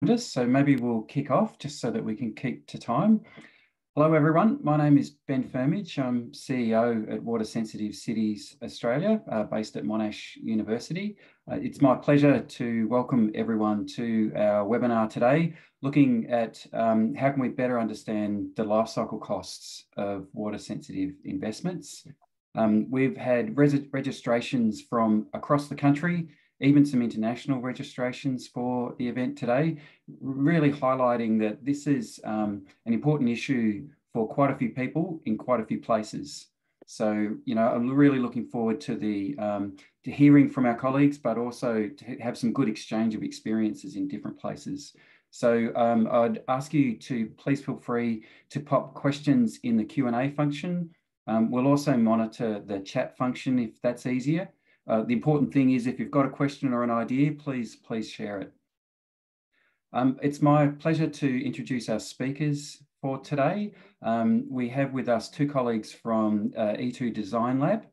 us, so maybe we'll kick off just so that we can keep to time. Hello everyone, my name is Ben Firmage. I'm CEO at Water Sensitive Cities Australia, based at Monash University. It's my pleasure to welcome everyone to our webinar today, looking at how can we better understand the life cycle costs of water sensitive investments. We've had registrations from across the country, even some international registrations for the event today, really highlighting that this is an important issue for quite a few people in quite a few places. So, I'm really looking forward to to hearing from our colleagues, but also to have some good exchange of experiences in different places. So I'd ask you to please feel free to pop questions in the Q&A function. We'll also monitor the chat function if that's easier. The important thing is if you've got a question or an idea, please share it. It's my pleasure to introduce our speakers for today. We have with us two colleagues from E2 Design Lab.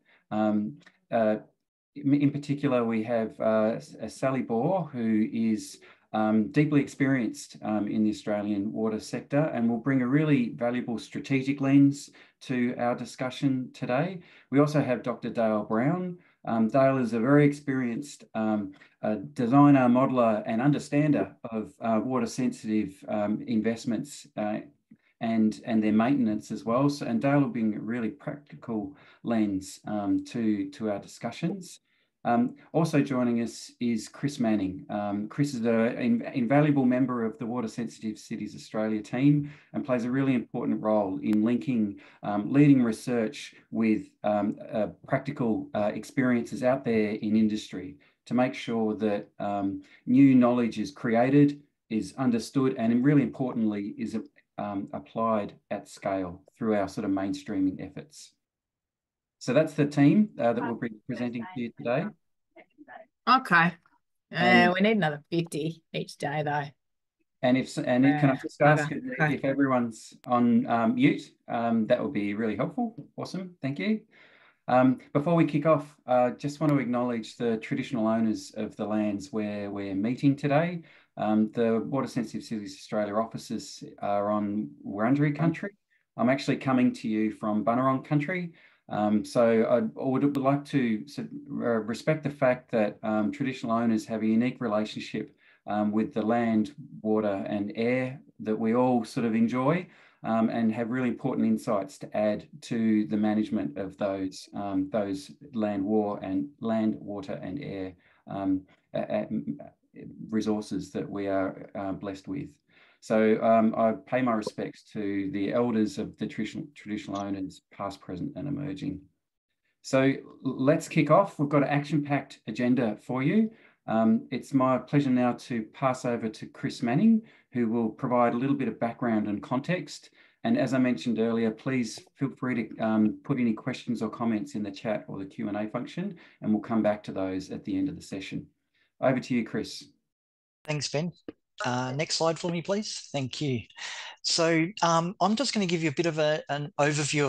In particular, we have Sally Bohr, who is deeply experienced in the Australian water sector and will bring a really valuable strategic lens to our discussion today. We also have Dr. Dale Brown. Dale is a very experienced designer, modeler and understander of water sensitive investments and their maintenance as well. And Dale will bring a really practical lens to our discussions. Also joining us is Chris Manning. Chris is an invaluable member of the Water Sensitive Cities Australia team and plays a really important role in linking leading research with practical experiences out there in industry to make sure that new knowledge is created, is understood, and really importantly, is applied at scale through our sort of mainstreaming efforts. So that's the team that we'll be presenting to you today. Okay. We need another 50 each day though. And can I just ask if everyone's on mute, that would be really helpful. Awesome, thank you. Before we kick off, just want to acknowledge the traditional owners of the lands where we're meeting today. The Water Sensitive Cities Australia offices are on Wurundjeri country. I'm actually coming to you from Bunurong country. So I would like to respect the fact that traditional owners have a unique relationship with the land, water and air that we all sort of enjoy and have really important insights to add to the management of those land, water and air resources that we are blessed with. So I pay my respects to the elders of the traditional owners, past, present and emerging. So let's kick off. We've got an action-packed agenda for you. It's my pleasure now to pass over to Chris Manning, who will provide a little bit of background and context. And as I mentioned earlier, please feel free to put any questions or comments in the chat or the Q&A function, and we'll come back to those at the end of the session. Over to you, Chris. Thanks, Ben. Next slide for me, please. Thank you. So I'm just going to give you a bit of an overview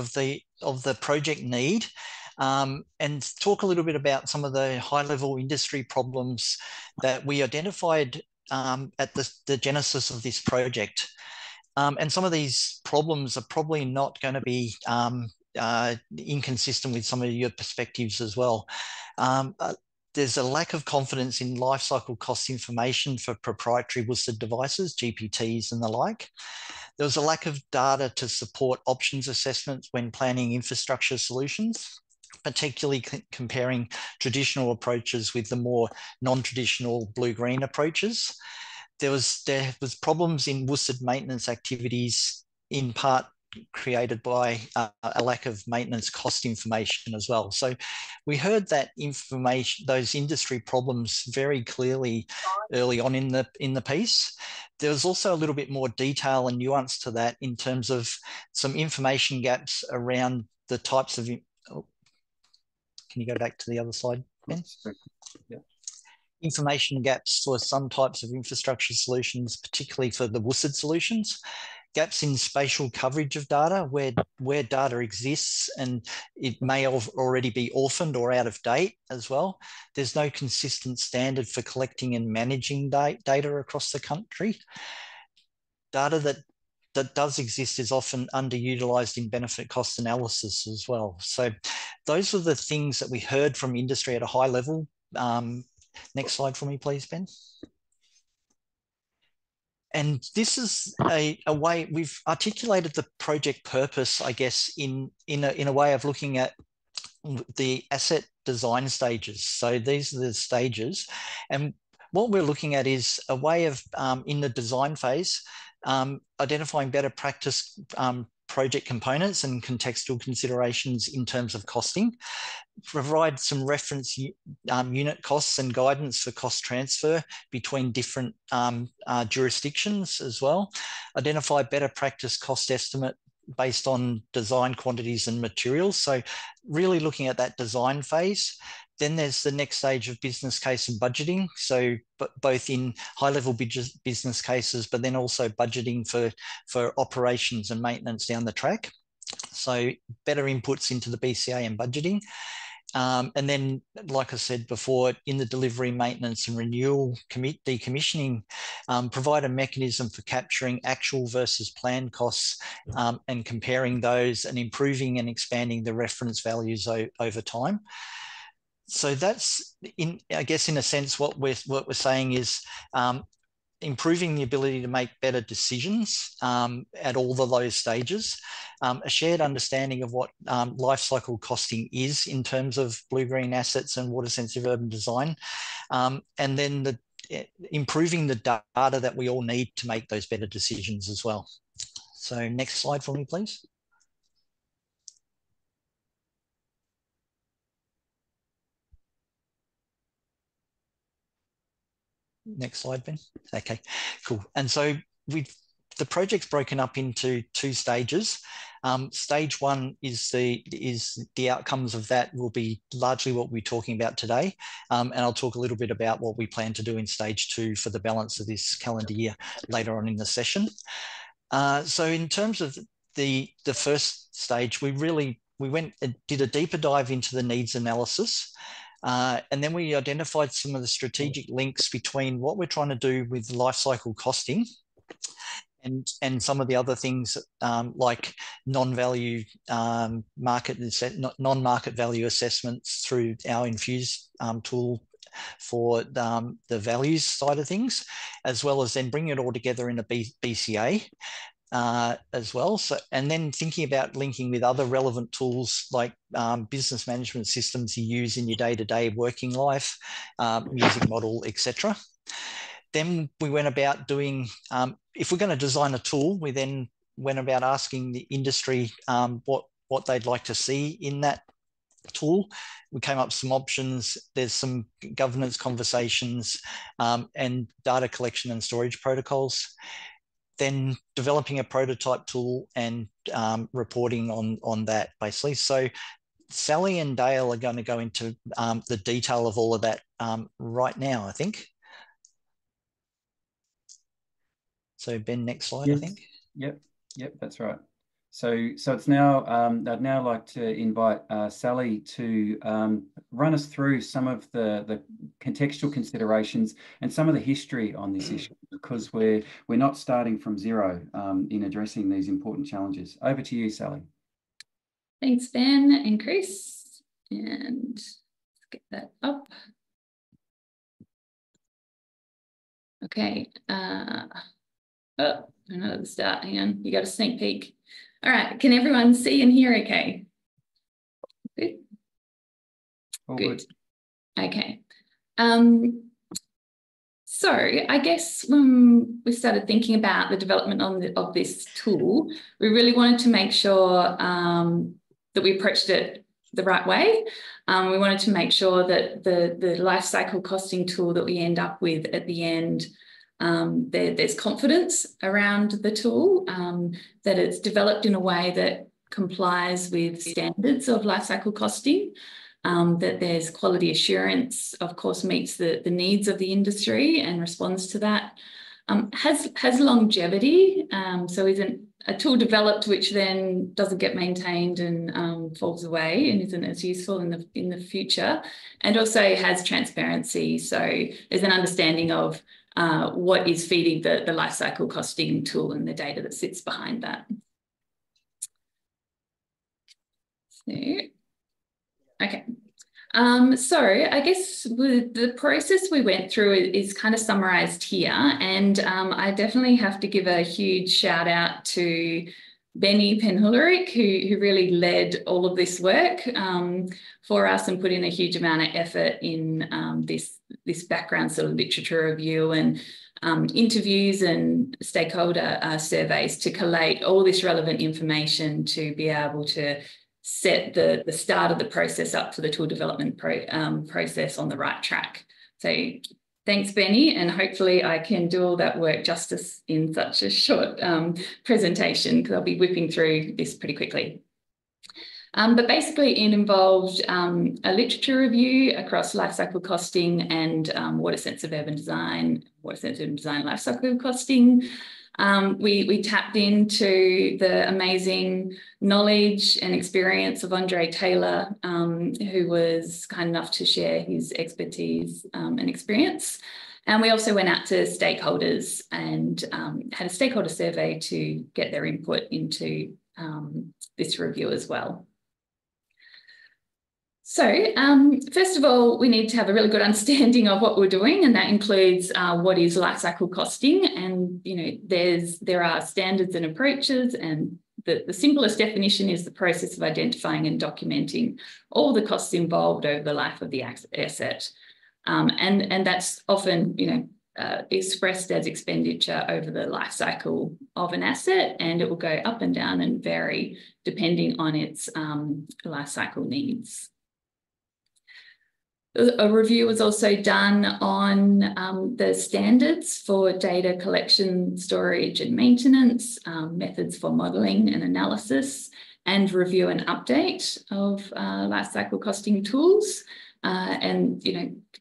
of the project need and talk a little bit about some of the high-level industry problems that we identified at the genesis of this project. And some of these problems are probably not going to be inconsistent with some of your perspectives as well. There's a lack of confidence in life cycle cost information for proprietary WSID devices, GPTs and the like. There was a lack of data to support options assessments when planning infrastructure solutions, particularly comparing traditional approaches with the more non-traditional blue-green approaches. There was problems in WSID maintenance activities, in part created by a lack of maintenance cost information as well. So we heard that information, those industry problems very clearly early on in the piece. There was also a little bit more detail and nuance to that in terms of some information gaps around the types of, can you go back to the other slide, Ben? Yeah. Information gaps for some types of infrastructure solutions, particularly for the WSID solutions. gaps in spatial coverage of data, where data exists and it may already be orphaned or out of date as well. There's no consistent standard for collecting and managing data across the country. Data that does exist is often underutilized in benefit cost analysis as well. So those were the things that we heard from industry at a high level. Next slide for me, please, Ben. And this is a way we've articulated the project purpose, I guess, in a way of looking at the asset design stages. So these are the stages. And what we're looking at is a way of, in the design phase, identifying better practice project components and contextual considerations in terms of costing, provide some reference unit costs and guidance for cost transfer between different jurisdictions as well, identify better practice cost estimate based on design quantities and materials. So really looking at that design phase. Then there's the next stage of business case and budgeting. So both in high-level business cases, but then also budgeting for operations and maintenance down the track. So better inputs into the BCA and budgeting. And then, like I said before, in the delivery, maintenance and renewal decommissioning, provide a mechanism for capturing actual versus planned costs and comparing those and improving and expanding the reference values over time. So that's, I guess, in a sense, what we're saying is improving the ability to make better decisions at all of those stages, a shared understanding of what life cycle costing is in terms of blue-green assets and water-sensitive urban design, and then improving the data that we all need to make those better decisions as well. So next slide for me, please. Next slide, Ben. Okay, cool. And so the project's broken up into two stages. Stage one is the outcomes of that will be largely what we're talking about today. And I'll talk a little bit about what we plan to do in stage two for the balance of this calendar year later on in the session. So in terms of the first stage, we went and did a deeper dive into the needs analysis. And then we identified some of the strategic links between what we're trying to do with life cycle costing and some of the other things like non-value non-market value assessments through our Infuse tool for the values side of things, as well as then bringing it all together in a BCA. As well. So, and then thinking about linking with other relevant tools like business management systems you use in your day-to-day working life, music model, etc. Then we went about doing, if we're going to design a tool, we then went about asking the industry what they'd like to see in that tool. We came up with some options. There's some governance conversations and data collection and storage protocols. Then developing a prototype tool and reporting on that, basically. So Sally and Dale are going to go into the detail of all of that right now, I think. So Ben, next slide, yes. I think. Yep, that's right. So it's now, I'd now like to invite Sally to run us through some of the contextual considerations and some of the history on this issue, because we're not starting from zero in addressing these important challenges. Over to you, Sally. Thanks, Ben and Chris. And let's get that up. Okay. Oh, another start. Hang on. You got a sneak peek. All right. Can everyone see and hear okay? Good. Good. Okay. So I guess when we started thinking about the development of this tool, we really wanted to make sure that we approached it the right way. We wanted to make sure that the life cycle costing tool that we end up with at the end, there's confidence around the tool, that it's developed in a way that complies with standards of life cycle costing, that there's quality assurance, of course, meets the needs of the industry and responds to that, has longevity, so isn't a tool developed which then doesn't get maintained and falls away and isn't as useful in the future, and also has transparency. So there's an understanding of what is feeding the lifecycle costing tool and the data that sits behind that. So, okay. So I guess the process we went through is kind of summarised here, and I definitely have to give a huge shout out to Benny Penhullerich, who really led all of this work for us and put in a huge amount of effort in this background sort of literature review and interviews and stakeholder surveys to collate all this relevant information to be able to set the start of the process up for the tool development process on the right track. So thanks, Benny, and hopefully I can do all that work justice in such a short presentation, because I'll be whipping through this pretty quickly. But basically it involved a literature review across lifecycle costing and water-sensitive urban design, water-sensitive design lifecycle costing. We tapped into the amazing knowledge and experience of Andre Taylor, who was kind enough to share his expertise and experience. And we also went out to stakeholders and had a stakeholder survey to get their input into this review as well. So first of all, we need to have a really good understanding of what we're doing, and that includes what is life cycle costing. And there are standards and approaches, and the simplest definition is the process of identifying and documenting all the costs involved over the life of the asset. And that's often expressed as expenditure over the life cycle of an asset, and it will go up and down and vary depending on its life cycle needs. A review was also done on the standards for data collection, storage and maintenance, methods for modelling and analysis, and review and update of lifecycle costing tools. And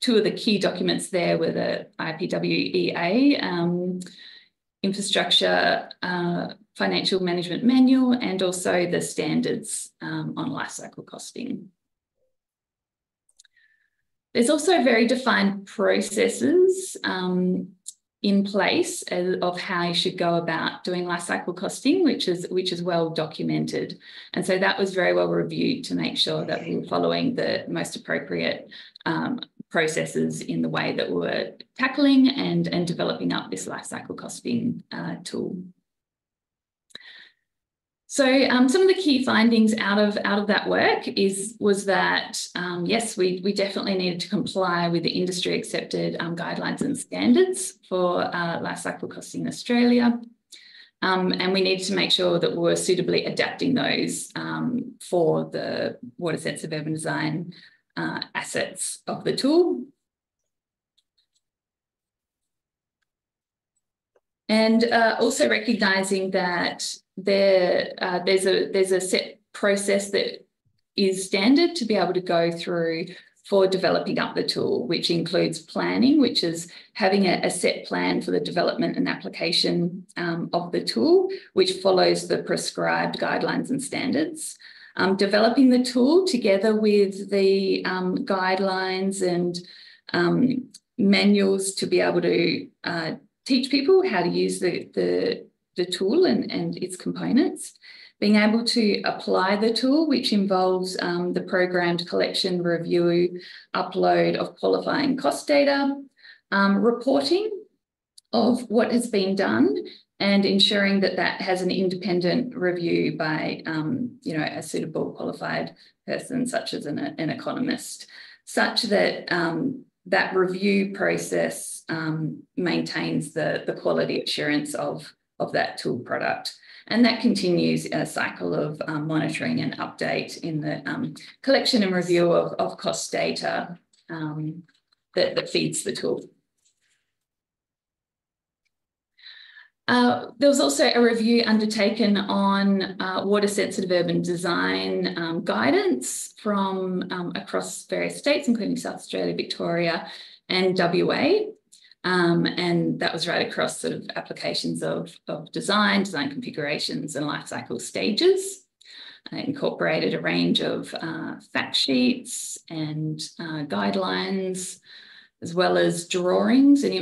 two of the key documents there were the IPWEA infrastructure financial management manual, and also the standards on lifecycle costing. There's also very defined processes in place of how you should go about doing life cycle costing, which is well documented. And so that was very well reviewed to make sure that we were following the most appropriate processes in the way that we were tackling and developing up this life cycle costing tool. So some of the key findings out of that work was that, yes, we definitely needed to comply with the industry accepted guidelines and standards for life cycle costing in Australia. And we needed to make sure that we were suitably adapting those for the water sensitive urban design assets of the tool. And also recognising that there's a set process that is standard to be able to go through for developing up the tool, which includes planning, which is having a set plan for the development and application of the tool, which follows the prescribed guidelines and standards. Developing the tool together with the guidelines and manuals to be able to teach people how to use the tool and its components, being able to apply the tool, which involves the programmed collection, review, upload of qualifying cost data, reporting of what has been done, and ensuring that that has an independent review by a suitable qualified person, such as an economist, such that that review process maintains the quality assurance of that tool product. And that continues a cycle of monitoring and update in the collection and review of cost data that feeds the tool. There was also a review undertaken on water-sensitive urban design guidance from across various states, including South Australia, Victoria and WA. And that was right across sort of applications of design configurations and life cycle stages. It incorporated a range of fact sheets and guidelines, as well as drawings and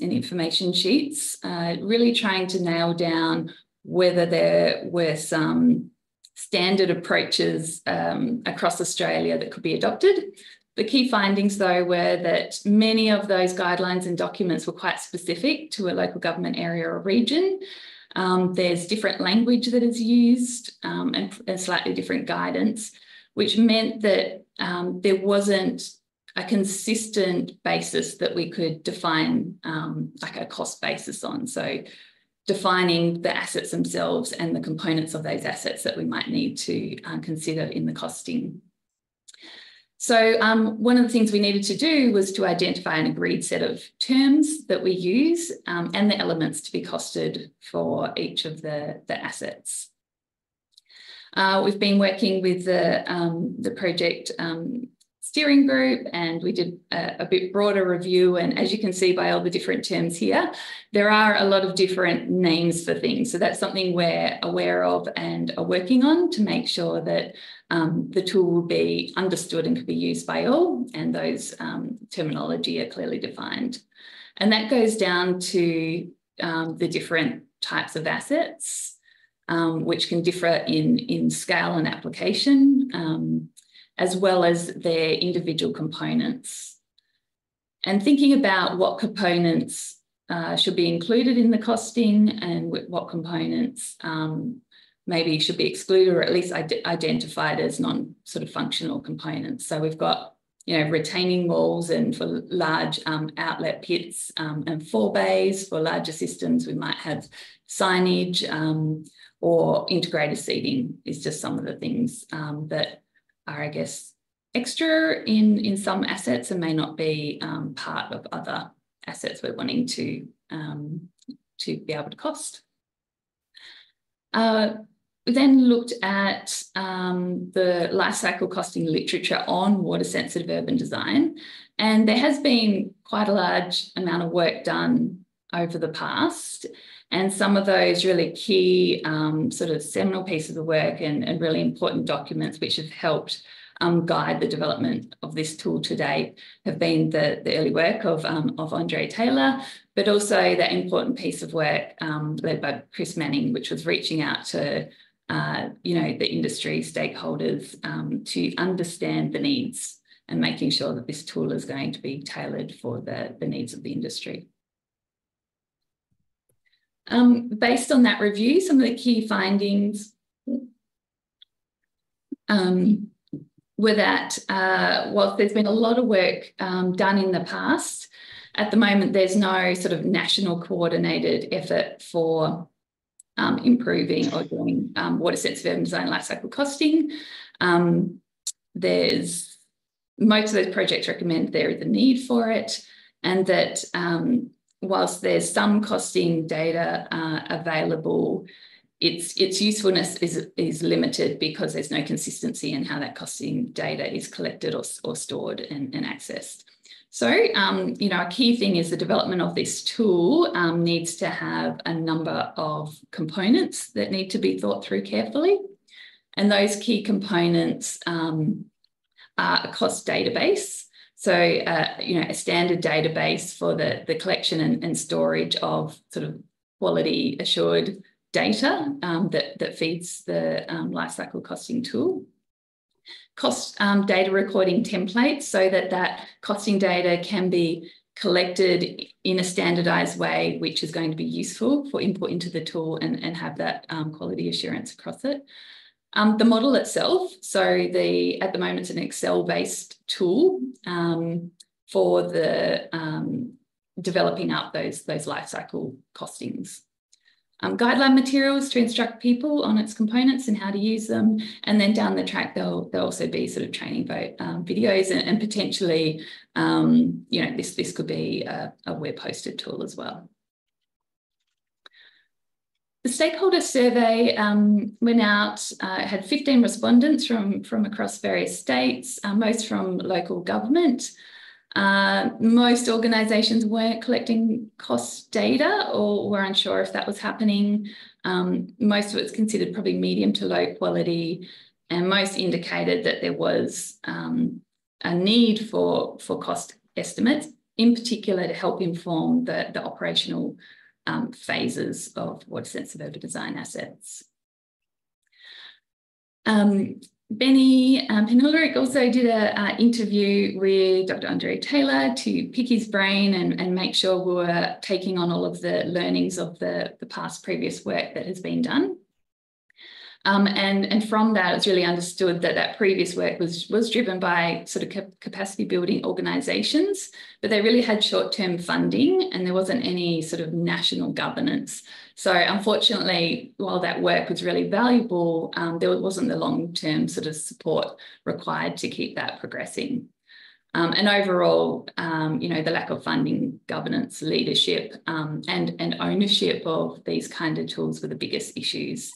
information sheets, really trying to nail down whether there were some standard approaches across Australia that could be adopted. The key findings, though, were that many of those guidelines and documents were quite specific to a local government area or region. There's different language that is used and slightly different guidance, which meant that there wasn't a consistent basis that we could define like a cost basis on. So defining the assets themselves and the components of those assets that we might need to consider in the costing. So one of the things we needed to do was to identify an agreed set of terms that we use and the elements to be costed for each of the assets. We've been working with the project steering group, and we did a bit broader review. And as you can see by all the different terms here, there are a lot of different names for things. So that's something we're aware of and are working on to make sure that the tool will be understood and can be used by all, and those terminology are clearly defined. And that goes down to the different types of assets, which can differ in scale and application, as well as their individual components. And thinking about what components should be included in the costing and what components maybe should be excluded, or at least identified as non-sort of functional components. So we've got, retaining walls and for large outlet pits and forebays. For larger systems, we might have signage or integrated seating is just some of the things that are, I guess, extra in some assets and may not be part of other assets we're wanting to be able to cost. We then looked at the life cycle costing literature on water-sensitive urban design, and there has been quite a large amount of work done over the past, and some of those really key sort of seminal pieces of work and really important documents which have helped guide the development of this tool to date have been the early work of Andre Taylor, but also that important piece of work led by Chris Manning, which was reaching out to the industry stakeholders to understand the needs and making sure that this tool is going to be tailored for the needs of the industry. Based on that review, some of the key findings were that whilst there's been a lot of work done in the past, at the moment there's no sort of national coordinated effort for improving or doing water-sensitive urban design lifecycle costing. There's most of those projects recommend there is a need for it, and that whilst there's some costing data available, its usefulness is limited because there's no consistency in how that costing data is collected or stored and accessed. So, a key thing is the development of this tool needs to have a number of components that need to be thought through carefully. And those key components are a cost database. So, a standard database for the collection and storage of sort of quality assured data that feeds the lifecycle costing tool. Cost data recording templates so that costing data can be collected in a standardized way, which is going to be useful for input into the tool and have that quality assurance across it. The model itself, so at the moment it's an Excel-based tool for the developing up those lifecycle costings. Guideline materials to instruct people on its components and how to use them. And then down the track, there'll also be sort of training videos and potentially, this could be a web-hosted tool as well. The stakeholder survey went out, had 15 respondents from across various states, most from local government. Most organisations weren't collecting cost data or were unsure if that was happening. Most of it's considered probably medium to low quality, and most indicated that there was a need for cost estimates, in particular to help inform the operational phases of water sensitive urban design assets. Benny Penhuleric also did an interview with Dr. Andre Taylor to pick his brain and make sure we were taking on all of the learnings of the past previous work that has been done. And from that, it's really understood that that previous work was driven by sort of capacity building organisations, but they really had short-term funding and there wasn't any sort of national governance. So unfortunately, while that work was really valuable, there wasn't the long-term sort of support required to keep that progressing. And overall, you know, the lack of funding, governance, leadership, and ownership of these kind of tools were the biggest issues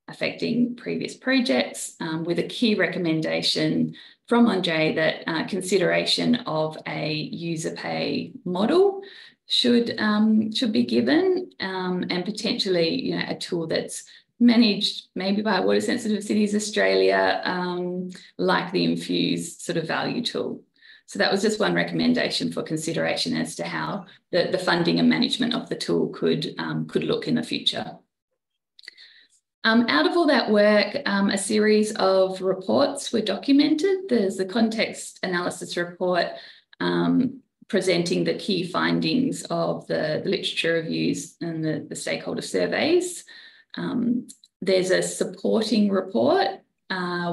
affecting previous projects, with a key recommendation from Andre that consideration of a user pay model should be given, and potentially, you know, a tool that's managed maybe by Water Sensitive Cities Australia, like the Infuse sort of value tool. So that was just one recommendation for consideration as to how the funding and management of the tool could look in the future. Out of all that work, a series of reports were documented. There's the context analysis report presenting the key findings of the literature reviews and the stakeholder surveys. There's a supporting report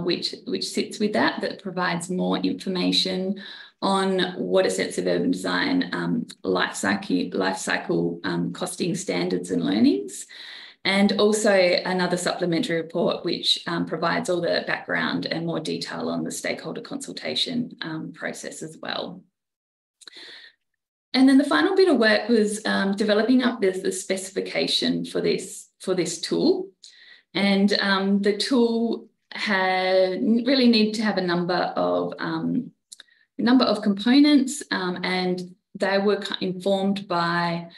which sits with that provides more information on water sensitive urban design life cycle costing standards and learnings. And also another supplementary report which provides all the background and more detail on the stakeholder consultation process as well. And then the final bit of work was developing up the specification for this tool. And the tool really needed to have a number of components, and they were informed by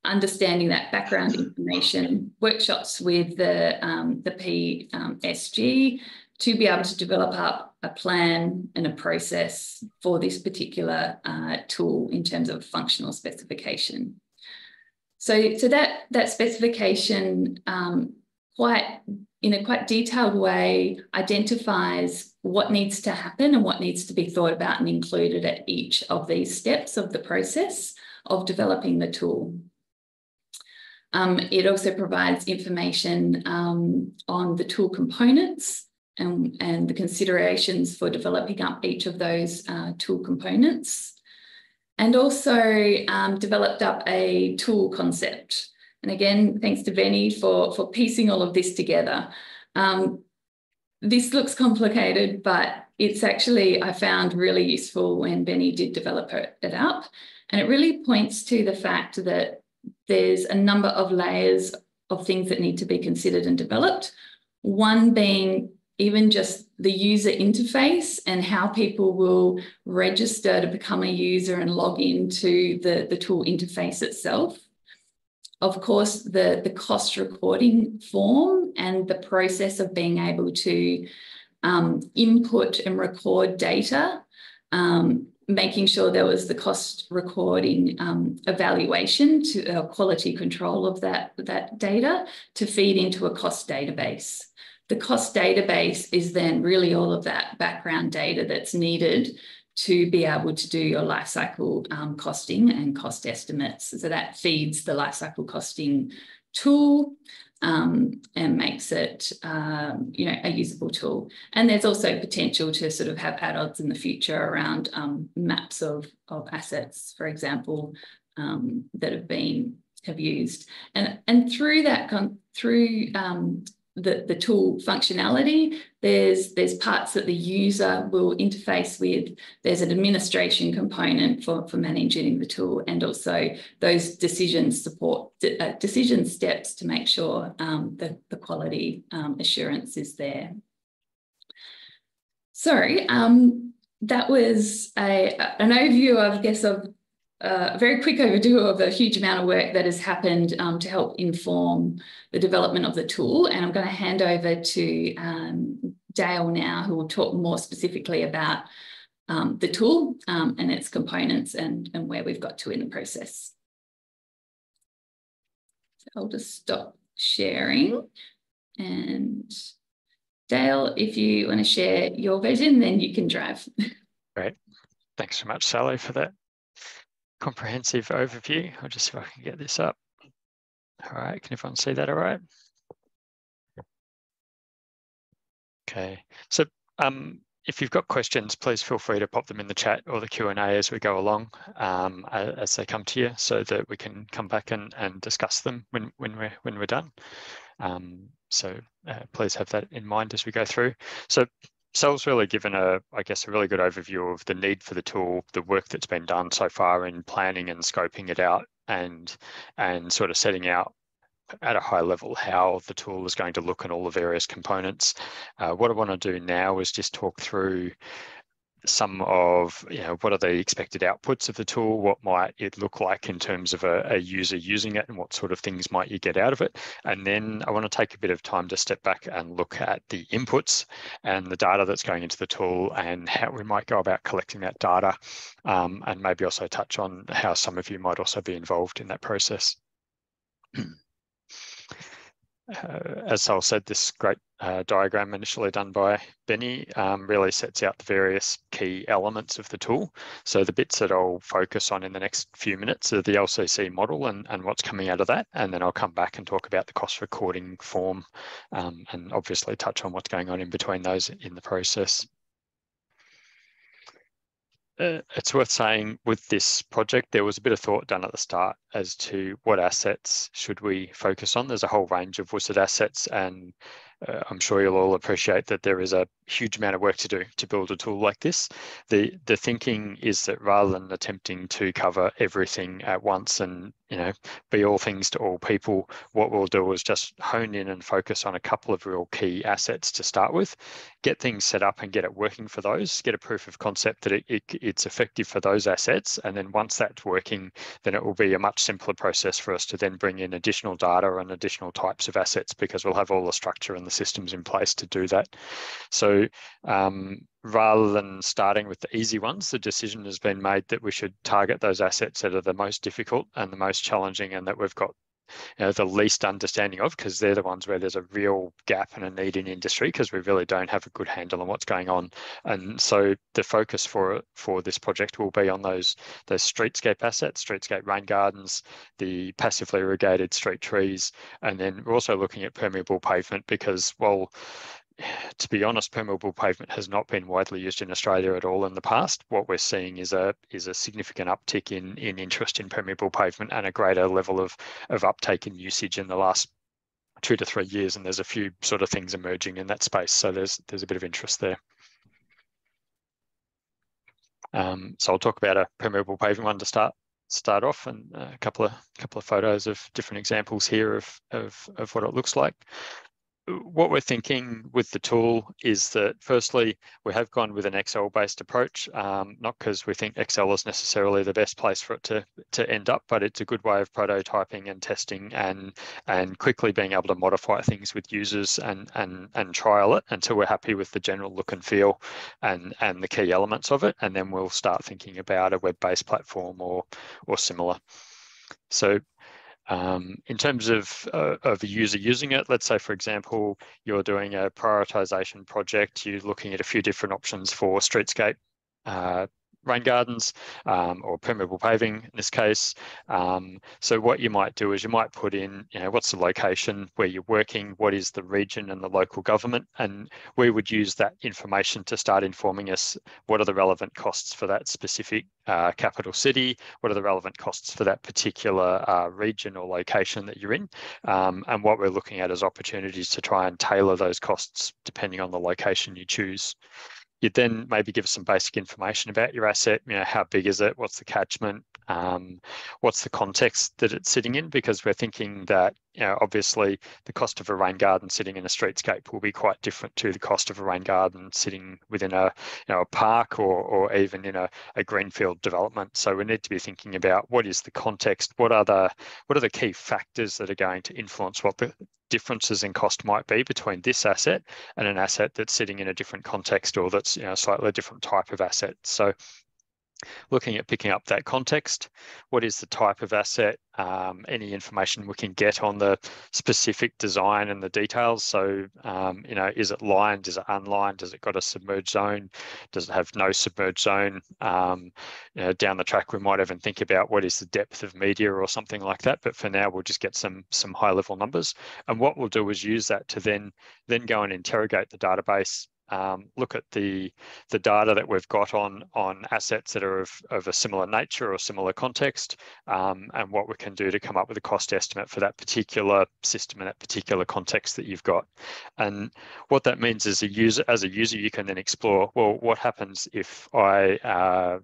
understanding that background information, workshops with the PSG to be able to develop up a plan and a process for this particular tool in terms of functional specification. So that specification in a quite detailed way identifies what needs to happen and what needs to be thought about and included at each of these steps of the process of developing the tool. It also provides information on the tool components and the considerations for developing up each of those tool components, and also developed up a tool concept. And again, thanks to Benny for piecing all of this together. This looks complicated, but it's actually, I found, really useful when Benny did develop it up. And it really points to the fact that there's a number of layers of things that need to be considered and developed. One being even just the user interface and how people will register to become a user and log into the tool interface itself. Of course, the cost recording form and the process of being able to input and record data, making sure there was the cost recording evaluation to quality control of that data to feed into a cost database. The cost database is then really all of that background data that's needed to be able to do your life cycle costing and cost estimates. So that feeds the life cycle costing tool and makes it a usable tool. And there's also potential to sort of have add-ons in the future around maps of assets, for example, that have used. And through that, the tool functionality, there's parts that the user will interface with. There's an administration component for managing the tool, and also those decision steps to make sure that the quality assurance is there. So that was an overview, I guess, of a very quick overview of a huge amount of work that has happened to help inform the development of the tool. And I'm going to hand over to Dale now, who will talk more specifically about the tool and its components and where we've got to in the process. So I'll just stop sharing. And Dale, if you want to share your vision, then you can drive. Great. Thanks so much, Sally, for that comprehensive overview. I'll just see if I can get this up. All right, can everyone see that all right? Okay, so if you've got questions, please feel free to pop them in the chat or the Q&A as we go along, as they come to you, so that we can come back and discuss them when we're done. So please have that in mind as we go through. So Sal's really given I guess, a really good overview of the need for the tool, the work that's been done so far in planning and scoping it out, and sort of setting out at a high level how the tool is going to look and all the various components. What I want to do now is just talk through some of, what are the expected outputs of the tool, what might it look like in terms of a user using it, and what sort of things might you get out of it. And then I want to take a bit of time to step back and look at the inputs and the data that's going into the tool and how we might go about collecting that data, and maybe also touch on how some of you might also be involved in that process. As Sal said, this great diagram initially done by Benny really sets out the various key elements of the tool. So the bits that I'll focus on in the next few minutes are the LCC model and what's coming out of that. And then I'll come back and talk about the cost recording form, and obviously touch on what's going on in between those in the process. It's worth saying with this project, there was a bit of thought done at the start as to what assets should we focus on. There's a whole range of WSIT assets, and I'm sure you'll all appreciate that there is a huge amount of work to do to build a tool like this. The thinking is that rather than attempting to cover everything at once and be all things to all people, what we'll do is just hone in and focus on a couple of real key assets to start with, get things set up and get it working for those, get a proof of concept that it's effective for those assets. And then once that's working, then it will be a much simpler process for us to then bring in additional data and additional types of assets, because we'll have all the structure and the systems in place to do that. So rather than starting with the easy ones, the decision has been made that we should target those assets that are the most difficult and the most challenging, and that we've got the least understanding of, because they're the ones where there's a real gap and a need in industry, because we really don't have a good handle on what's going on. And so the focus for this project will be on those streetscape assets, streetscape rain gardens, the passively irrigated street trees, and then we're also looking at permeable pavement, because, well, to be honest, permeable pavement has not been widely used in Australia at all in the past. What we're seeing is a significant uptick in interest in permeable pavement and a greater level of uptake in usage in the last 2 to 3 years. And there's a few sort of things emerging in that space. So there's a bit of interest there. So I'll talk about a permeable pavement one to start off, and a couple of photos of different examples here of what it looks like. What we're thinking with the tool is that, firstly, we have gone with an Excel-based approach, not because we think Excel is necessarily the best place for it to end up, but it's a good way of prototyping and testing and quickly being able to modify things with users and trial it until we're happy with the general look and feel and the key elements of it. And then we'll start thinking about a web-based platform or similar. So in terms of a user using it, let's say, for example, you're doing a prioritization project, you're looking at a few different options for streetscape rain gardens, or permeable paving in this case. So what you might do is you might put in, what's the location where you're working, what is the region and the local government, and we would use that information to start informing us what are the relevant costs for that specific capital city, what are the relevant costs for that particular region or location that you're in, and what we're looking at as opportunities to try and tailor those costs depending on the location you choose. You'd then maybe give us some basic information about your asset. How big is it? What's the catchment? What's the context that it's sitting in? Because we're thinking that, obviously the cost of a rain garden sitting in a streetscape will be quite different to the cost of a rain garden sitting within a park or even in a greenfield development. So we need to be thinking about what is the context, what are the key factors that are going to influence what the differences in cost might be between this asset and an asset that's sitting in a different context, or that's slightly different type of asset. So looking at picking up that context, what is the type of asset, any information we can get on the specific design and the details. So, is it lined, is it unlined, has it got a submerged zone, does it have no submerged zone? Down the track, we might even think about what is the depth of media or something like that. But for now, we'll just get some high level numbers. And what we'll do is use that to then go and interrogate the database, look at the data that we've got on assets that are of a similar nature or similar context, and what we can do to come up with a cost estimate for that particular system and that particular context that you've got. And what that means is as a user, you can then explore, well, what happens if I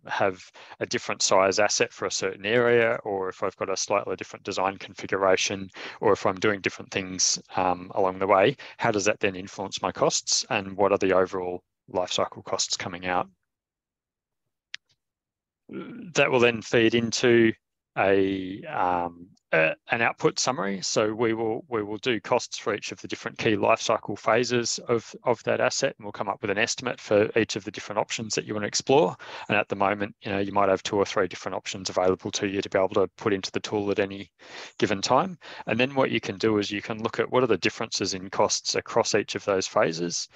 have a different size asset for a certain area, or if I've got a slightly different design configuration, or if I'm doing different things along the way, how does that then influence my costs, and what are the overall life cycle costs coming out? That will then feed into an output summary. So we will do costs for each of the different key life cycle phases of that asset, and we'll come up with an estimate for each of the different options that you want to explore. And at the moment, you might have 2 or 3 different options available to you to be able to put into the tool at any given time. And then what you can do is you can look at what are the differences in costs across each of those phases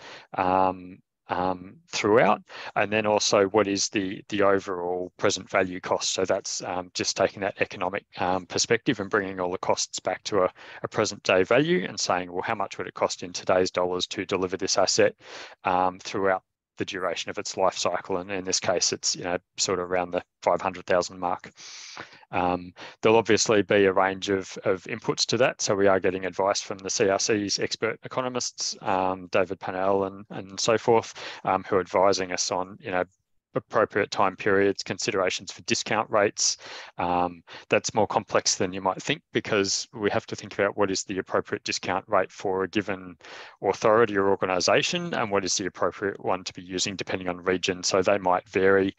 throughout, and then also what is the overall present value cost. So that's just taking that economic perspective and bringing all the costs back to a present day value and saying, well, how much would it cost in today's dollars to deliver this asset throughout the duration of its life cycle? And in this case, it's sort of around the 500,000 mark. There'll obviously be a range of inputs to that. So we are getting advice from the CRC's expert economists, David Pannell and so forth, who are advising us on, appropriate time periods, considerations for discount rates. That's more complex than you might think, because we have to think about what is the appropriate discount rate for a given authority or organisation, and what is the appropriate one to be using depending on region. So they might vary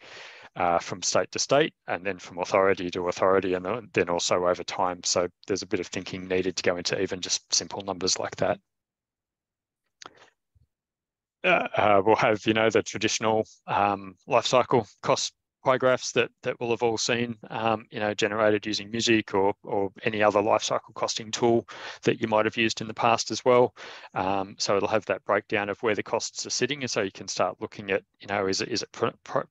from state to state, and then from authority to authority, and then also over time. So there's a bit of thinking needed to go into even just simple numbers like that. We'll have, the traditional life cycle cost pie graphs that we'll have all seen, generated using music or any other life cycle costing tool that you might have used in the past as well. So it'll have that breakdown of where the costs are sitting, and so you can start looking at, is it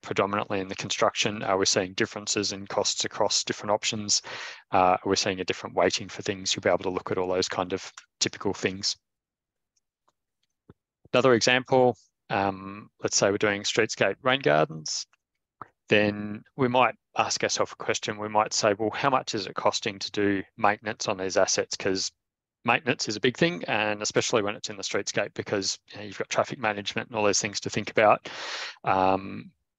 predominantly in the construction? Are we seeing differences in costs across different options? Are we seeing a different weighting for things? You'll be able to look at all those kind of typical things. Another example, let's say we're doing streetscape rain gardens. Then we might ask ourselves a question. We might say, well, how much is it costing to do maintenance on these assets? Because maintenance is a big thing, and especially when it's in the streetscape, because you've got traffic management and all those things to think about.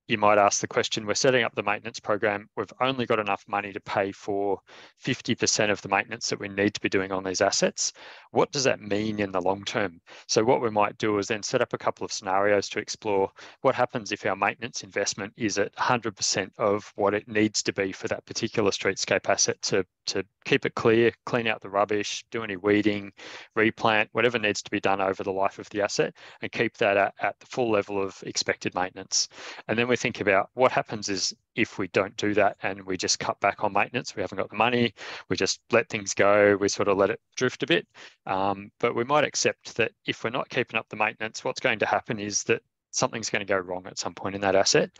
You might ask the question, we're setting up the maintenance program, we've only got enough money to pay for 50% of the maintenance that we need to be doing on these assets. What does that mean in the long term? So what we might do is then set up a couple of scenarios to explore what happens if our maintenance investment is at 100% of what it needs to be for that particular streetscape asset to keep it clear, clean out the rubbish, do any weeding, replant, whatever needs to be done over the life of the asset, and keep that at the full level of expected maintenance. And then we think about what happens is if we don't do that and we just cut back on maintenance, we haven't got the money, we just let things go, we sort of let it drift a bit. But we might accept that if we're not keeping up the maintenance, what's going to happen is that something's going to go wrong at some point in that asset.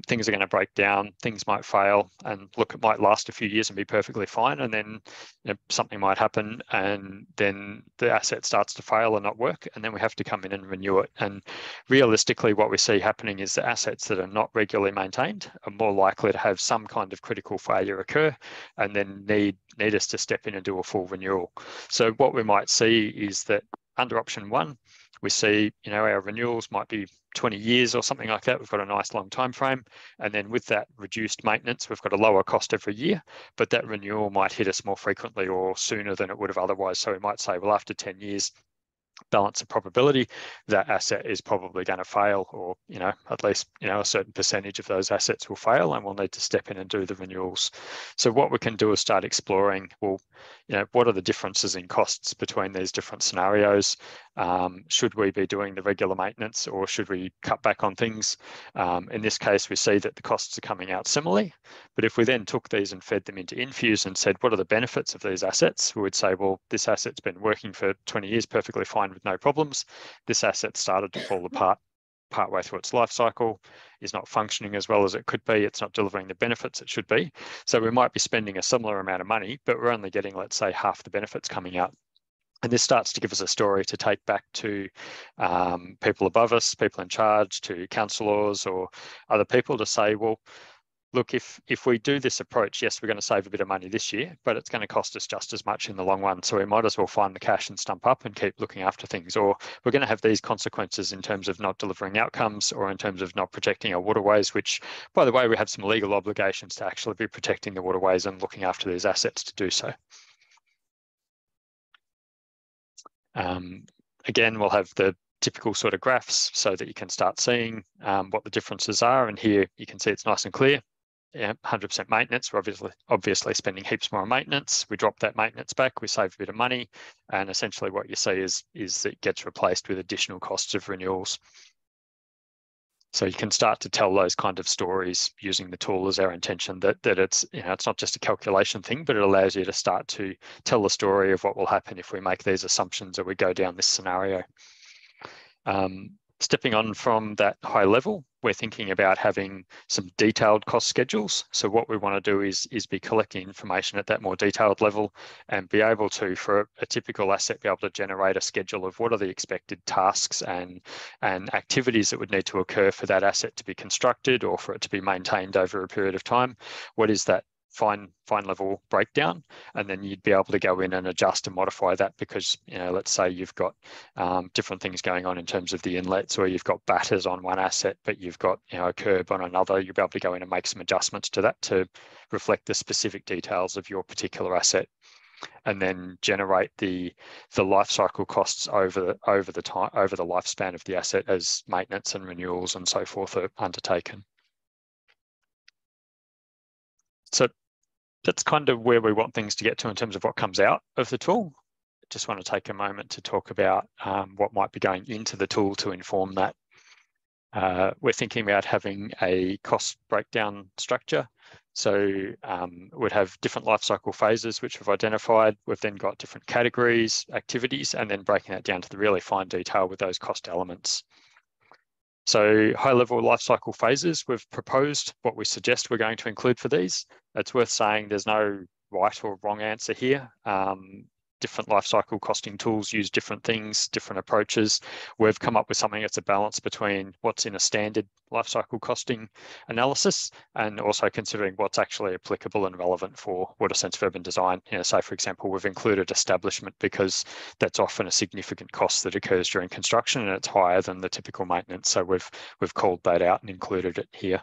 Things are going to break down, things might fail, and look, it might last a few years and be perfectly fine, and then something might happen and then the asset starts to fail and not work, and then we have to come in and renew it. And realistically, what we see happening is the assets that are not regularly maintained are more likely to have some kind of critical failure occur, and then need us to step in and do a full renewal. So what we might see is that under option 1, We see, you know, our renewals might be 20 years or something like that. We've got a nice long time frame. And then with that reduced maintenance, we've got a lower cost every year, but that renewal might hit us more frequently or sooner than it would have otherwise. So we might say, well, after 10 years, balance of probability, that asset is probably going to fail, or, you know, at least, you know, a certain percentage of those assets will fail, and we'll need to step in and do the renewals. So what we can do is start exploring, well, you know, what are the differences in costs between these different scenarios? Should we be doing the regular maintenance, or should we cut back on things? In this case, we see that the costs are coming out similarly, but if we then took these and fed them into Infuse and said, what are the benefits of these assets? We would say, well, this asset's been working for 20 years perfectly fine with no problems. This asset started to fall apart partway through its life cycle, is not functioning as well as it could be. It's not delivering the benefits it should be. So we might be spending a similar amount of money, but we're only getting, let's say, half the benefits coming out. And this starts to give us a story to take back to people above us, people in charge, to councillors or other people, to say, well, look, if we do this approach, yes, we're going to save a bit of money this year, but it's going to cost us just as much in the long run. So we might as well find the cash and stump up and keep looking after things. Or we're going to have these consequences in terms of not delivering outcomes, or in terms of not protecting our waterways, which, by the way, we have some legal obligations to actually be protecting the waterways and looking after these assets to do so. Again, we'll have the typical sort of graphs so that you can start seeing what the differences are. And here you can see it's nice and clear. Yeah, 100% maintenance. We're obviously spending heaps more on maintenance. We drop that maintenance back, we save a bit of money, and essentially what you see is that it gets replaced with additional costs of renewals. So you can start to tell those kind of stories using the tool as our intention, that it's, you know, it's not just a calculation thing, but it allows you to start to tell the story of what will happen if we make these assumptions or we go down this scenario. Stepping on from that high level, we're thinking about having some detailed cost schedules. So what we want to do is be collecting information at that more detailed level, and be able to, for a typical asset, be able to generate a schedule of what are the expected tasks and activities that would need to occur for that asset to be constructed or for it to be maintained over a period of time. What is that fine level breakdown? And then you'd be able to go in and adjust and modify that, because, you know, let's say you've got different things going on in terms of the inlets, or you've got batters on one asset, but you've got, you know, a curb on another. You'll be able to go in and make some adjustments to that to reflect the specific details of your particular asset, and then generate the life cycle costs over the lifespan of the asset as maintenance and renewals and so forth are undertaken. So that's kind of where we want things to get to in terms of what comes out of the tool. Just want to take a moment to talk about what might be going into the tool to inform that. We're thinking about having a cost breakdown structure. So we'd have different life cycle phases, which we've identified. We've then got different categories, activities, and then breaking that down to the really fine detail with those cost elements. So high-level life cycle phases, we've proposed what we suggest we're going to include for these. It's worth saying there's no right or wrong answer here. Different life cycle costing tools use different things, different approaches. We've come up with something that's a balance between what's in a standard life cycle costing analysis and also considering what's actually applicable and relevant for water sensitive urban design. You know, say, for example, we've included establishment because that's often a significant cost that occurs during construction, and it's higher than the typical maintenance. So we've called that out and included it here.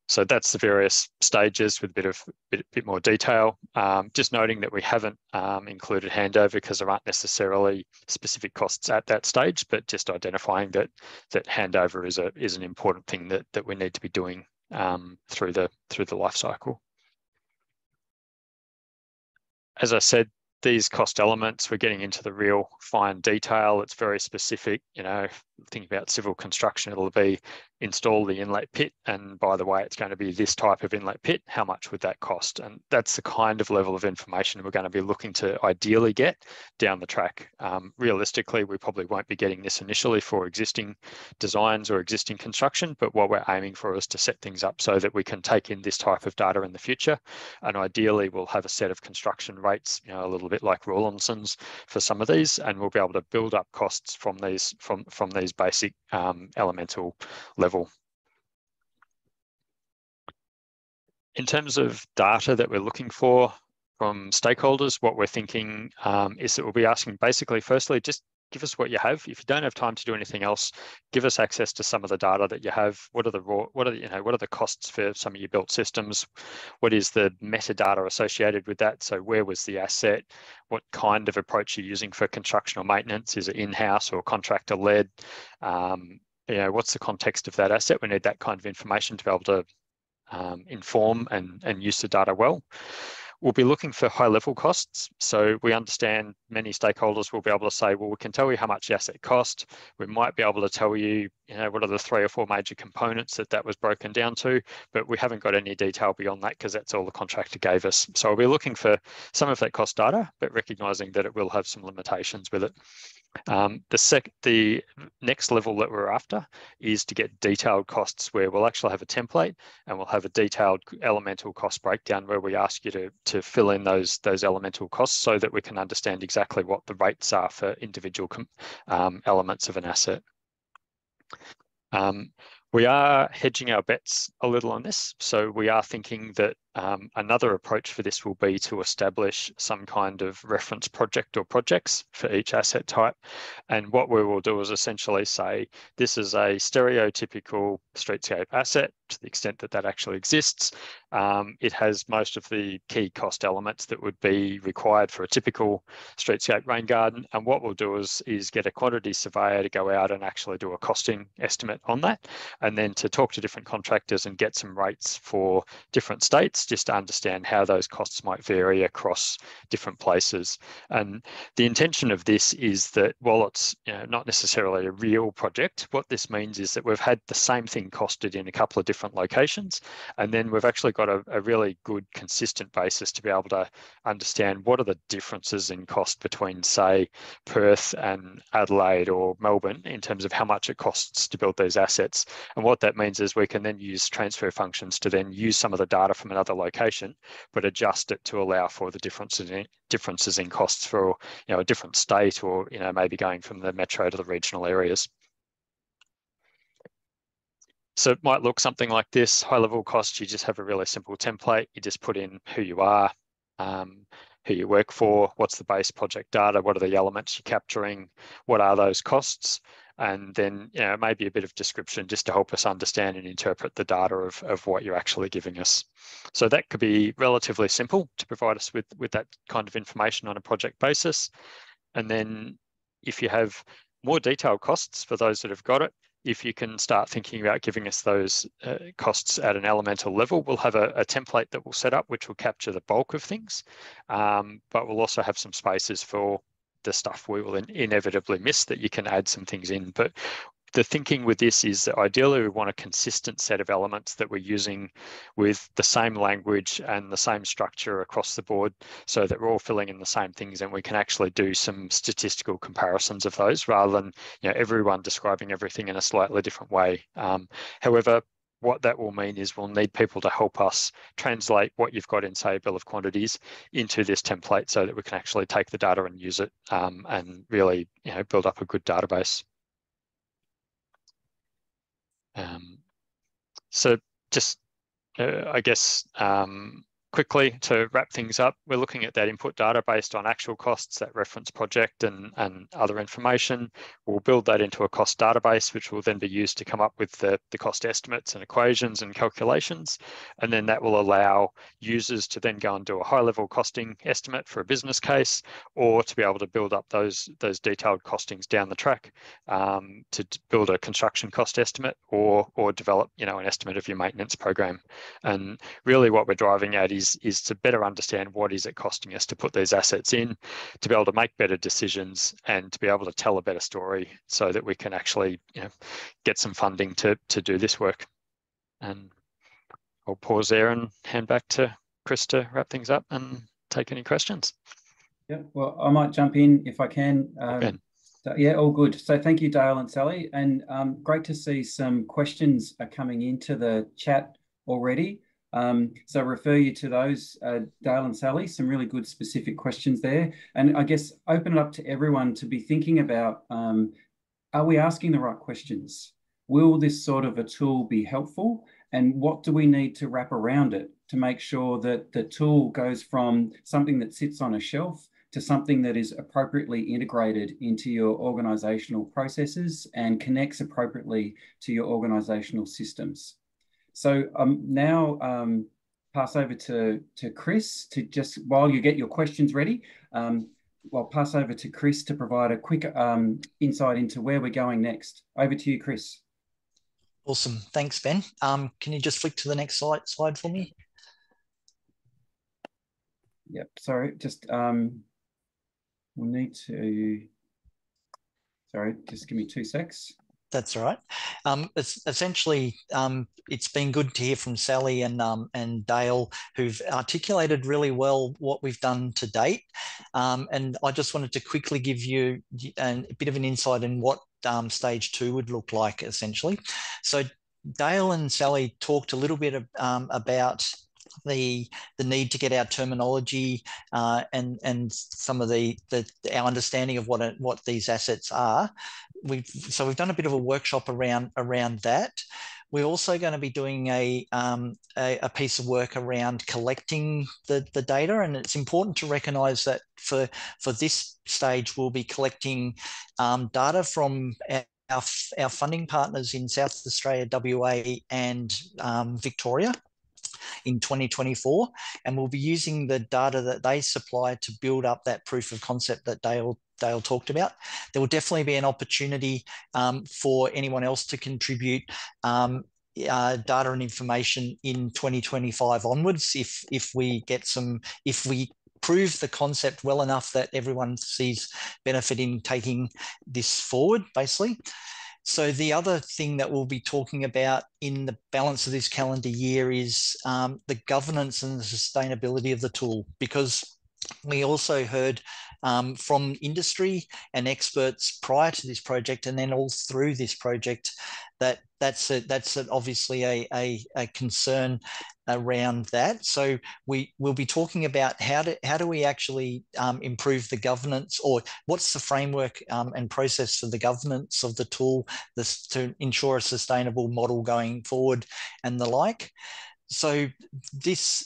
So that's the various stages with a bit more detail. Just noting that we haven't included handover because there aren't necessarily specific costs at that stage, but just identifying that handover is an important thing that we need to be doing through the life cycle. As I said, these cost elements, we're getting into the real fine detail. It's very specific. You know, thinking about civil construction, it'll be install the inlet pit, and by the way, it's going to be this type of inlet pit. How much would that cost? And that's the kind of level of information we're going to be looking to ideally get down the track. Realistically, we probably won't be getting this initially for existing designs or existing construction, but what we're aiming for is to set things up so that we can take in this type of data in the future. And ideally, we'll have a set of construction rates, you know, a little bit like Rawlinson's for some of these, and we'll be able to build up costs from these basic elemental level. In terms of data that we're looking for, from stakeholders, what we're thinking is that we'll be asking basically, firstly, just give us what you have. If you don't have time to do anything else, give us access to some of the data that you have. What are the costs for some of your built systems? What is the metadata associated with that? So where was the asset? What kind of approach you're using for construction or maintenance? Is it in-house or contractor-led? What's the context of that asset? We need that kind of information to be able to inform and use the data well. We'll be looking for high-level costs. So we understand many stakeholders will be able to say, well, we can tell you how much the asset cost. We might be able to tell you, what are the 3 or 4 major components that was broken down to, but we haven't got any detail beyond that because that's all the contractor gave us. So we'll be looking for some of that cost data, but recognizing that it will have some limitations with it. The next level that we're after is to get detailed costs where we'll actually have a template and we'll have a detailed elemental cost breakdown where we ask you to fill in those elemental costs so that we can understand exactly what the rates are for individual elements of an asset. We are hedging our bets a little on this. So we are thinking that another approach for this will be to establish some kind of reference project or projects for each asset type. And what we will do is essentially say, this is a stereotypical streetscape asset to the extent that that actually exists. It has most of the key cost elements that would be required for a typical streetscape rain garden. And what we'll do is get a quantity surveyor to go out and actually do a costing estimate on that, and then to talk to different contractors and get some rates for different states, just to understand how those costs might vary across different places. And the intention of this is that while it's not necessarily a real project, what this means is that we've had the same thing costed in a couple of different locations, and then we've actually got a really good consistent basis to be able to understand what are the differences in cost between, say, Perth and Adelaide or Melbourne in terms of how much it costs to build these assets. And what that means is we can then use transfer functions to then use some of the data from another location, but adjust it to allow for the differences in costs for a different state, or maybe going from the metro to the regional areas. So it might look something like this. High-level costs, you just have a really simple template. You just put in who you are, who you work for, what's the base project data, what are the elements you're capturing, what are those costs, and then maybe a bit of description just to help us understand and interpret the data of what you're actually giving us. So that could be relatively simple to provide us with that kind of information on a project basis. And then if you have more detailed costs for those that have got it, if you can start thinking about giving us those costs at an elemental level, we'll have a template that we'll set up which will capture the bulk of things, but we'll also have some spaces for the stuff we will inevitably miss that you can add some things in. But the thinking with this is that ideally we want a consistent set of elements that we're using with the same language and the same structure across the board, so that we're all filling in the same things and we can actually do some statistical comparisons of those rather than everyone describing everything in a slightly different way. However, what that will mean is we'll need people to help us translate what you've got in, say, a bill of quantities into this template so that we can actually take the data and use it and really build up a good database. So just, I guess, quickly to wrap things up, we're looking at that input data based on actual costs, that reference project and other information. We'll build that into a cost database, which will then be used to come up with the cost estimates and equations and calculations. And then that will allow users to then go and do a high-level costing estimate for a business case, or to be able to build up those detailed costings down the track to build a construction cost estimate, or develop an estimate of your maintenance program. And really what we're driving at is to better understand what is it costing us to put these assets in, to be able to make better decisions and to be able to tell a better story so that we can actually get some funding to do this work. And I'll pause there and hand back to Chris to wrap things up and take any questions. Yeah, well, I might jump in if I can. So, yeah, all good. So thank you, Dale and Sally. And great to see some questions are coming into the chat already. So refer you to those, Dale and Sally, some really good specific questions there. And I guess open it up to everyone to be thinking about, are we asking the right questions? Will this sort of a tool be helpful? And what do we need to wrap around it to make sure that the tool goes from something that sits on a shelf to something that is appropriately integrated into your organizational processes and connects appropriately to your organizational systems. So now pass over to Chris to just, while you get your questions ready, I'll pass over to Chris to provide a quick insight into where we're going next. Over to you, Chris. Awesome. Thanks, Ben. Can you just flick to the next slide for me? Yep, sorry, just we'll need to, sorry, just give me 2 secs. That's all right. It's essentially, it's been good to hear from Sally and Dale, who've articulated really well what we've done to date. And I just wanted to quickly give you a bit of an insight in what stage 2 would look like, essentially. So Dale and Sally talked a little bit about the need to get our terminology and some of our understanding of what these assets are. So we've done a bit of a workshop around that. We're also going to be doing a piece of work around collecting the data, and it's important to recognise that for this stage we'll be collecting data from our funding partners in South Australia, WA, and Victoria in 2024, and we'll be using the data that they supply to build up that proof of concept that Dale talked about. There will definitely be an opportunity for anyone else to contribute data and information in 2025 onwards if we prove the concept well enough that everyone sees benefit in taking this forward, basically. So the other thing that we'll be talking about in the balance of this calendar year is the governance and the sustainability of the tool, because we also heard from industry and experts prior to this project and then all through this project that that's obviously a concern around that. So we'll be talking about how do we actually improve the governance, or what's the framework and process for the governance of the tool to ensure a sustainable model going forward and the like. So those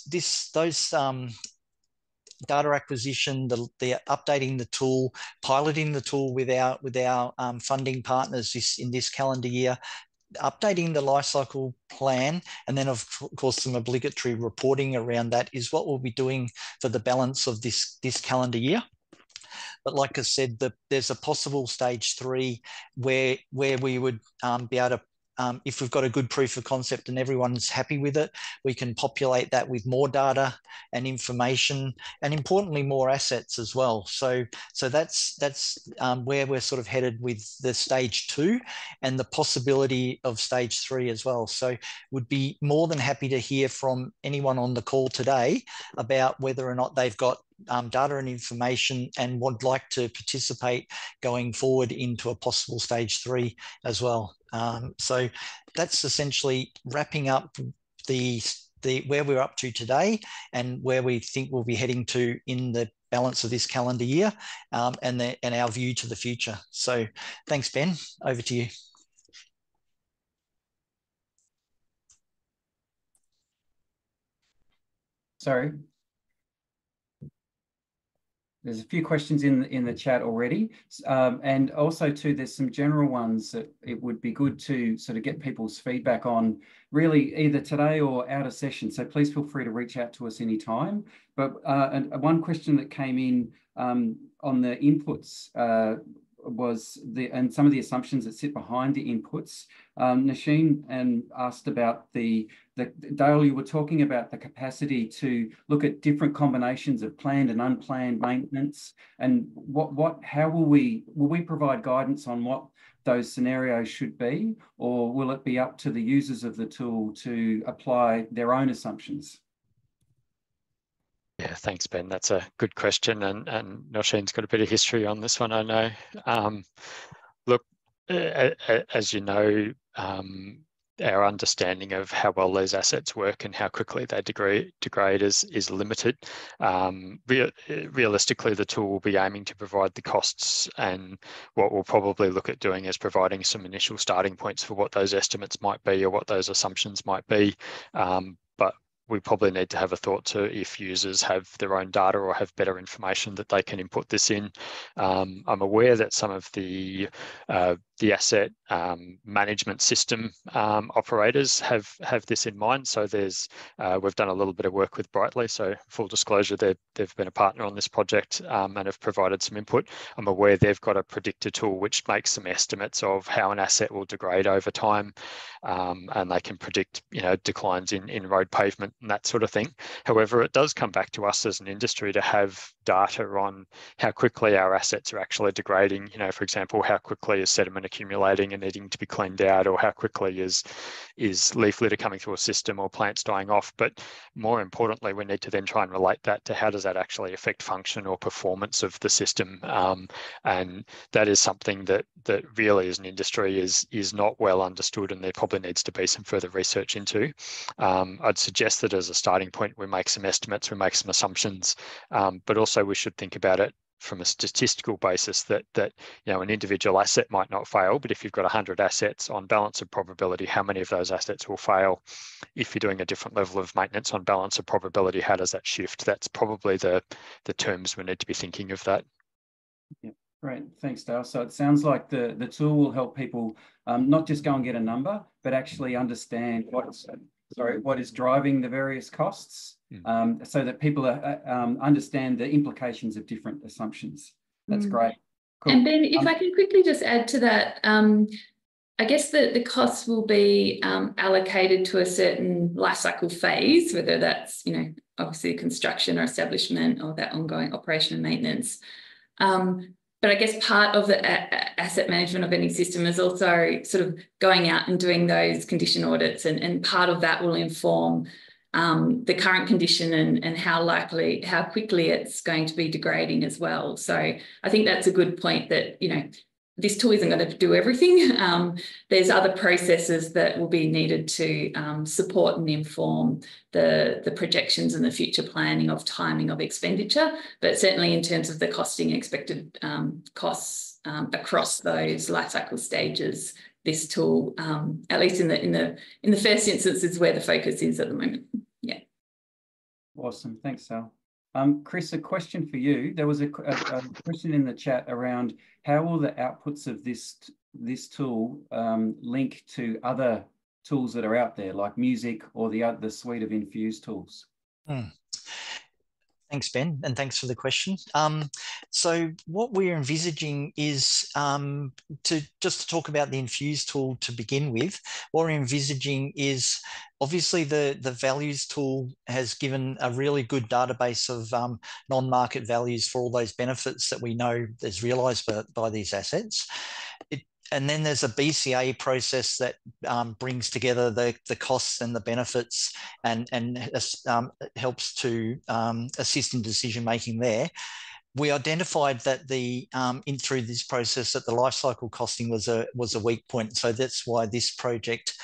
data acquisition, the updating the tool, piloting the tool with our funding partners in this calendar year, updating the lifecycle plan, and then of course some obligatory reporting around that is what we'll be doing for the balance of this calendar year. But like I said, there's a possible stage 3 where we would be able to, if we've got a good proof of concept and everyone's happy with it, we can populate that with more data and information, and importantly, more assets as well. So that's where we're sort of headed with the stage 2 and the possibility of stage 3 as well. So would be more than happy to hear from anyone on the call today about whether or not they've got data and information and would like to participate going forward into a possible stage 3 as well. So that's essentially wrapping up the where we're up to today and where we think we'll be heading to in the balance of this calendar year, and our view to the future. So thanks, Ben. Over to you. Sorry. There's a few questions in the chat already, and also too, there's some general ones that it would be good to sort of get people's feedback on, really either today or out of session. So please feel free to reach out to us anytime. But and one question that came in on the inputs was and some of the assumptions that sit behind the inputs. Nasheen asked about Dale, you were talking about the capacity to look at different combinations of planned and unplanned maintenance, and how will we provide guidance on what those scenarios should be, or will it be up to the users of the tool to apply their own assumptions? Yeah, thanks, Ben. That's a good question, and Nosheen's got a bit of history on this one, I know. Look, as you know, our understanding of how well these assets work and how quickly they degrade is limited. Realistically, the tool will be aiming to provide the costs, and what we'll probably look at doing is providing some initial starting points for what those estimates might be or what those assumptions might be. But we probably need to have a thought to if users have their own data or have better information that they can input this in. I'm aware that some of the asset management system operators have this in mind. So there's we've done a little bit of work with Brightly. So full disclosure, they've been a partner on this project and have provided some input. I'm aware they've got a predictor tool which makes some estimates of how an asset will degrade over time, and they can predict, you know, declines in road pavement and that sort of thing. However, it does come back to us as an industry to have data on how quickly our assets are actually degrading. You know, for example, how quickly is sediment accumulating and needing to be cleaned out, or how quickly is leaf litter coming through a system or plants dying off. But more importantly, we need to then try and relate that to how does that actually affect function or performance of the system. And that is something that really as an industry is not well understood, and there probably needs to be some further research into. I'd suggest that as a starting point, we make some estimates, we make some assumptions, but also we should think about it from a statistical basis that you know, an individual asset might not fail, but if you've got 100 assets on balance of probability, how many of those assets will fail? If you're doing a different level of maintenance on balance of probability, how does that shift? That's probably the terms we need to be thinking of that. Yeah, great, thanks, Dale. So it sounds like the tool will help people not just go and get a number, but actually understand what is driving the various costs. So that people understand the implications of different assumptions. That's great. Cool. And Ben, if I can quickly just add to that, I guess the costs will be allocated to a certain life cycle phase, whether that's, you know, obviously construction or establishment or that ongoing operation and maintenance. But I guess part of the asset management of any system is also sort of going out and doing those condition audits, and part of that will inform the current condition and how quickly it's going to be degrading as well. So I think that's a good point that, you know, this tool isn't going to do everything. There's other processes that will be needed to support and inform the projections and the future planning of timing of expenditure, but certainly in terms of the costing expected costs across those life cycle stages, this tool, at least in the first instance, is where the focus is at the moment. Yeah. Awesome, thanks, Sal. Chris, a question for you. There was a question in the chat around how will the outputs of this tool link to other tools that are out there, like music or the suite of Infuse tools? Thanks, Ben, and thanks for the question. So what we're envisaging is to talk about the Infuse tool to begin with. What we're envisaging is obviously the values tool has given a really good database of non-market values for all those benefits that we know is realised by these assets. And then there's a BCA process that brings together the costs and the benefits and helps to assist in decision making there. We identified that through this process that the life cycle costing was a weak point. So that's why this project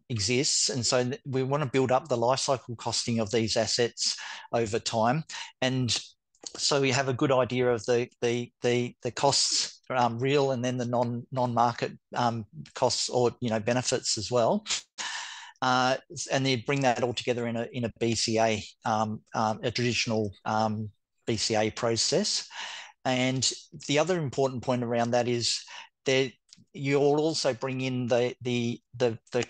exists. And so we want to build up the life cycle costing of these assets over time. And so we have a good idea of the costs, real, and then the non-market costs or benefits as well, and they bring that all together in a BCA, a traditional BCA process. And the other important point around that is that you'll also bring in the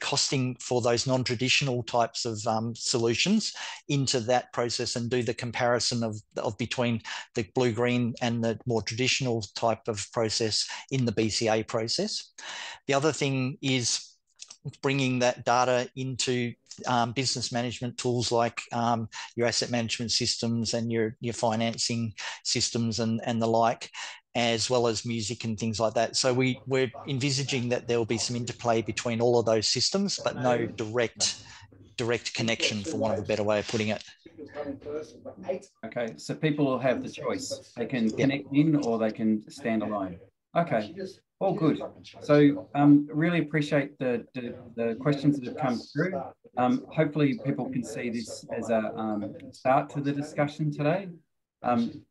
costing for those non-traditional types of solutions into that process and do the comparison of between the blue-green and the more traditional type of process in the BCA process. The other thing is bringing that data into business management tools like your asset management systems and your financing systems and the like, as well as music and things like that. So we're envisaging that there will be some interplay between all of those systems, but no direct connection, for want of a better way of putting it. Okay, so people will have the choice. They can connect in or they can stand alone. Okay, all good. So really appreciate the questions that have come through. Hopefully people can see this as a start to the discussion today. And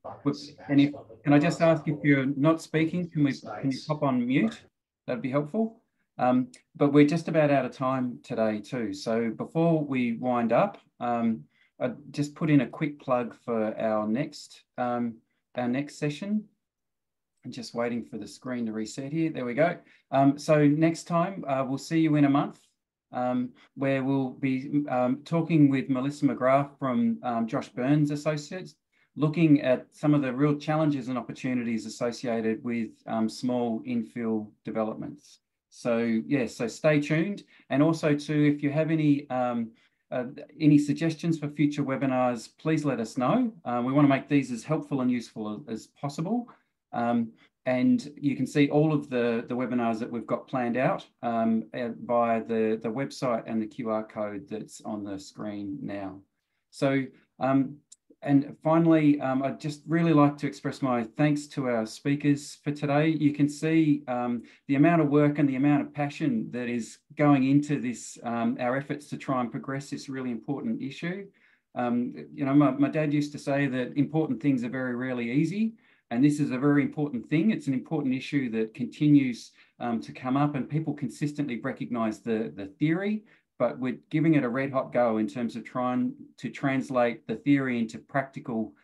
can I just ask, if you're not speaking, can you pop on mute? That'd be helpful. But we're just about out of time today too. So before we wind up, I just put in a quick plug for our next session. I'm just waiting for the screen to reset here. There we go. So next time, we'll see you in a month, where we'll be talking with Melissa McGrath from Josh Burns Associates, looking at some of the real challenges and opportunities associated with small infill developments. So yeah, so stay tuned. And also too, if you have any suggestions for future webinars, please let us know. We want to make these as helpful and useful as possible. And you can see all of the webinars that we've got planned out via the website and the QR code that's on the screen now. So, and finally, I'd just really like to express my thanks to our speakers for today. You can see the amount of work and the amount of passion that is going into this, our efforts to try and progress this really important issue. You know, my dad used to say that important things are very rarely easy, and this is a very important thing. It's an important issue that continues to come up, and people consistently recognise the theory, but we're giving it a red hot go in terms of trying to translate the theory into practical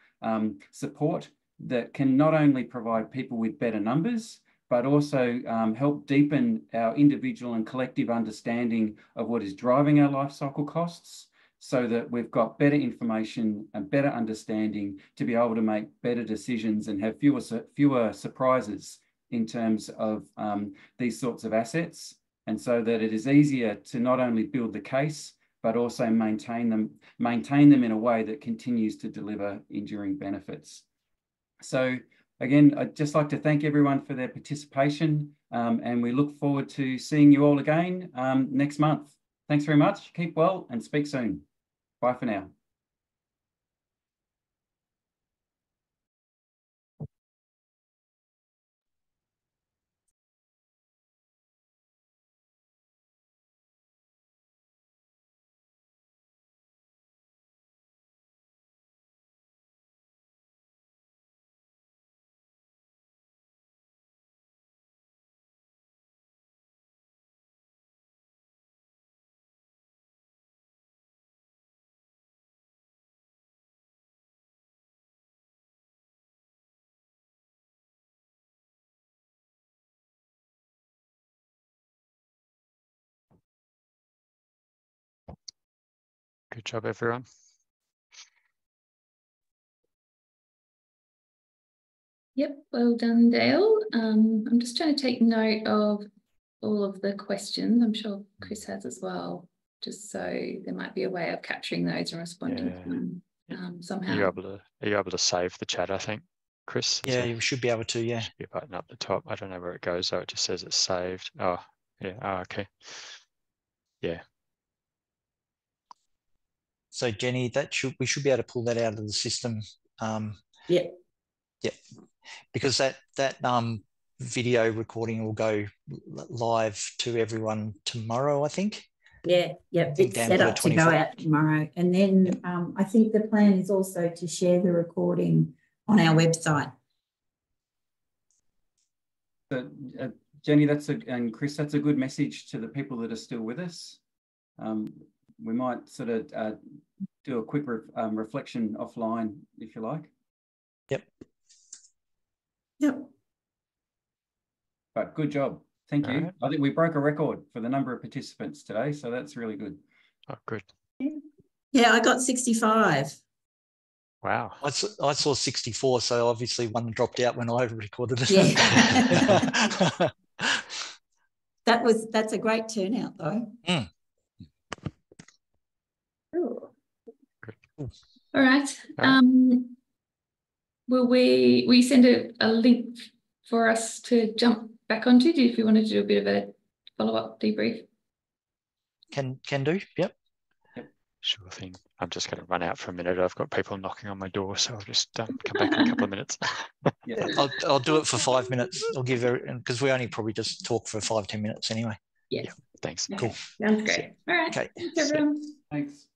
support that can not only provide people with better numbers, but also help deepen our individual and collective understanding of what is driving our life cycle costs, so that we've got better information and better understanding to be able to make better decisions and have fewer surprises in terms of these sorts of assets. And so that it is easier to not only build the case, but also maintain them in a way that continues to deliver enduring benefits. So again, I'd just like to thank everyone for their participation, and we look forward to seeing you all again next month. Thanks very much. Keep well and speak soon. Bye for now. Good job, everyone. Yep, well done, Dale. I'm just trying to take note of all of the questions. I'm sure Chris has as well, just so there might be a way of capturing those and responding to them somehow. Are you able to save the chat, I think, Chris? Yeah, you should be able to, yeah. Should be a button up the top. I don't know where it goes, though. It just says it's saved. Oh, yeah. Oh, okay. Yeah. So Jenny, we should be able to pull that out of the system. Yeah. Yeah. Because that video recording will go live to everyone tomorrow, I think. Yeah, it's set up to go out tomorrow. And then I think the plan is also to share the recording on our website. Jenny, and Chris, that's a good message to the people that are still with us. We might sort of do a quick reflection offline, if you like. Yep. But good job. Thank you. Right. I think we broke a record for the number of participants today, so that's really good. Oh, good. Yeah, I got 65. Wow. I saw 64, so obviously one dropped out when I recorded it. Yeah. That's a great turnout, though. Mm. Cool. Good. All right. Will we send a link for us to jump back onto if you wanted to do a bit of a follow-up debrief? Can do, yep. Sure thing. I'm just going to run out for a minute. I've got people knocking on my door, so I'll just come back in a couple of minutes. Yeah. I'll do it for 5 minutes. I'll give because we only probably just talk for 5-10 minutes anyway. Yeah. Thanks. Okay. Cool. Sounds great. All right. Okay. Thanks, everyone. Thanks.